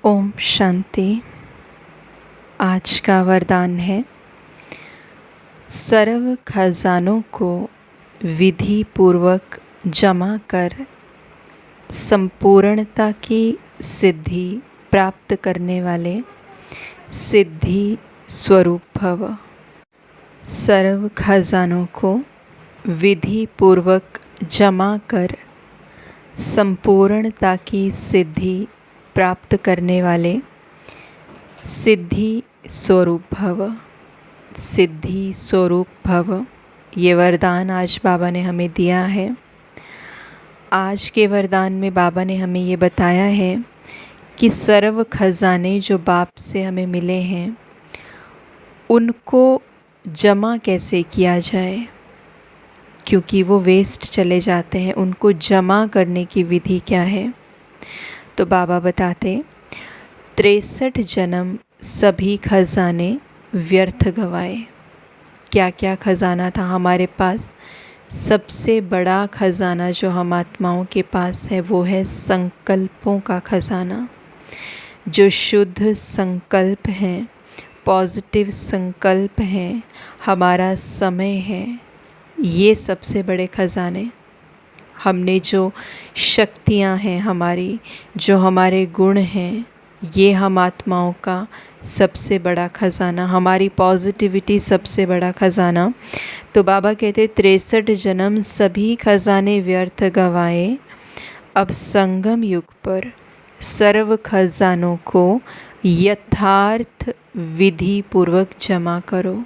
ओम शांति। आज का वरदान है, सर्व खजानों को विधि पूर्वक जमा कर संपूर्णता की सिद्धि प्राप्त करने वाले सिद्धि स्वरूप भव। सर्व खजानों को विधि पूर्वक जमा कर संपूर्णता की सिद्धि प्राप्त करने वाले सिद्धि स्वरूप भव। सिद्धि स्वरूप भव, ये वरदान आज बाबा ने हमें दिया है। आज के वरदान में बाबा ने हमें ये बताया है कि सर्व खजाने जो बाप से हमें मिले हैं उनको जमा कैसे किया जाए, क्योंकि वो वेस्ट चले जाते हैं। उनको जमा करने की विधि क्या है? तो बाबा बताते, 63 जन्म सभी खजाने व्यर्थ गवाए। क्या क्या खजाना था हमारे पास? सबसे बड़ा खजाना जो हम आत्माओं के पास है वो है संकल्पों का खजाना। जो शुद्ध संकल्प हैं, पॉजिटिव संकल्प हैं, हमारा समय है, ये सबसे बड़े खजाने। हमने जो शक्तियाँ हैं हमारी, जो हमारे गुण हैं, ये हम आत्माओं का सबसे बड़ा खजाना, हमारी पॉजिटिविटी सबसे बड़ा खजाना। तो बाबा कहते 63 जन्म सभी खजाने व्यर्थ गवाए, अब संगम युग पर सर्व खजानों को यथार्थ विधि पूर्वक जमा करो।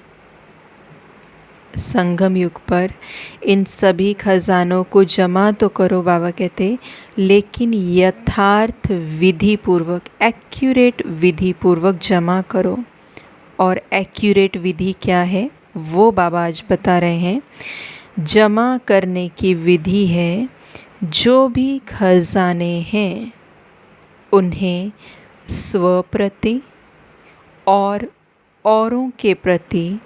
संगम युग पर इन सभी खजानों को जमा तो करो, बाबा कहते, लेकिन यथार्थ विधि पूर्वक, एक्यूरेट विधि पूर्वक जमा करो। और एक्यूरेट विधि क्या है वो बाबा आज बता रहे हैं। जमा करने की विधि है, जो भी खजाने हैं उन्हें स्वप्रति और औरों के प्रति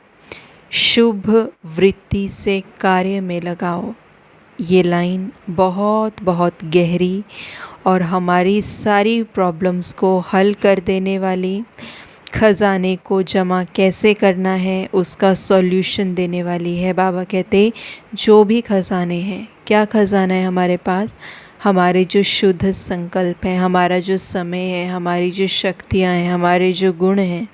शुभ वृत्ति से कार्य में लगाओ। ये लाइन बहुत बहुत गहरी और हमारी सारी प्रॉब्लम्स को हल कर देने वाली, खजाने को जमा कैसे करना है उसका सॉल्यूशन देने वाली है। बाबा कहते जो भी खजाने हैं, क्या खजाना है हमारे पास? हमारे जो शुद्ध संकल्प हैं, हमारा जो समय है, हमारी जो शक्तियाँ हैं, हमारे जो गुण हैं,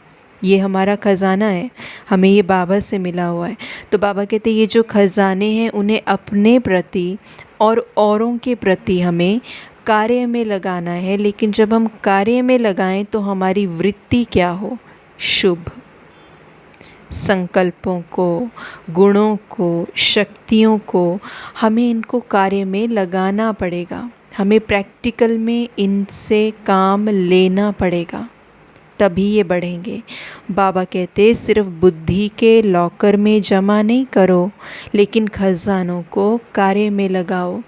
ये हमारा ख़जाना है। हमें ये बाबा से मिला हुआ है। तो बाबा कहते ये जो खजाने हैं उन्हें अपने प्रति और औरों के प्रति हमें कार्य में लगाना है। लेकिन जब हम कार्य में लगाएं तो हमारी वृत्ति क्या हो? शुभ। संकल्पों को, गुणों को, शक्तियों को हमें इनको कार्य में लगाना पड़ेगा। हमें प्रैक्टिकल में इनसे काम लेना पड़ेगा, तभी ये बढ़ेंगे। बाबा कहते सिर्फ बुद्धि के लॉकर में जमा नहीं करो, लेकिन खजानों को कार्य में लगाओ।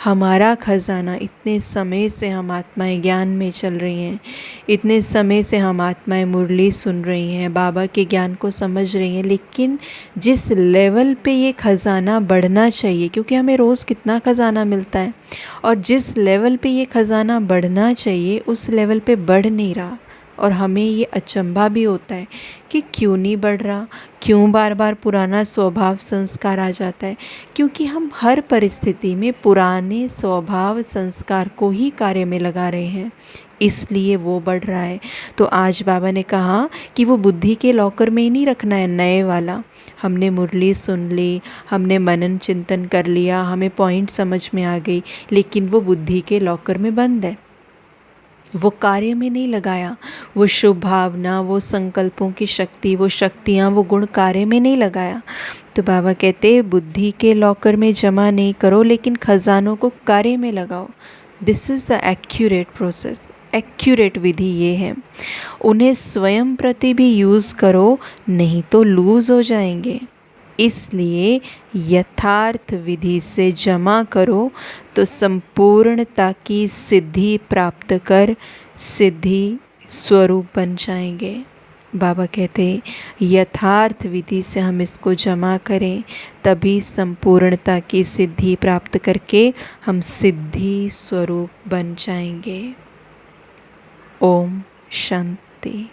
हमारा खजाना, इतने समय से हम आत्माएं ज्ञान में चल रही हैं, इतने समय से हम आत्माएं मुरली सुन रही हैं, बाबा के ज्ञान को समझ रही हैं, लेकिन जिस लेवल पे ये खजाना बढ़ना चाहिए, क्योंकि हमें रोज़ कितना खजाना मिलता है, और जिस लेवल पे ये खजाना बढ़ना चाहिए उस लेवल पे बढ़ नहीं रहा। और हमें ये अचंभा भी होता है कि क्यों नहीं बढ़ रहा, क्यों बार बार पुराना स्वभाव संस्कार आ जाता है। क्योंकि हम हर परिस्थिति में पुराने स्वभाव संस्कार को ही कार्य में लगा रहे हैं, इसलिए वो बढ़ रहा है। तो आज बाबा ने कहा कि वो बुद्धि के लॉकर में ही नहीं रखना है नए वाला। हमने मुरली सुन ली, हमने मनन चिंतन कर लिया, हमें पॉइंट समझ में आ गई, लेकिन वो बुद्धि के लॉकर में बंद है, वो कार्य में नहीं लगाया। वो शुभ भावना, वो संकल्पों की शक्ति, वो शक्तियाँ, वो गुण कार्य में नहीं लगाया। तो बाबा कहते बुद्धि के लॉकर में जमा नहीं करो, लेकिन खजानों को कार्य में लगाओ। This is the accurate process. Accurate विधि ये है। उन्हें स्वयं प्रति भी यूज़ करो, नहीं तो लूज़ हो जाएंगे। इसलिए यथार्थ विधि से जमा करो तो संपूर्णता की सिद्धि प्राप्त कर सिद्धि स्वरूप बन जाएंगे। बाबा कहते यथार्थ विधि से हम इसको जमा करें, तभी संपूर्णता की सिद्धि प्राप्त करके हम सिद्धि स्वरूप बन जाएंगे। ओम शांति।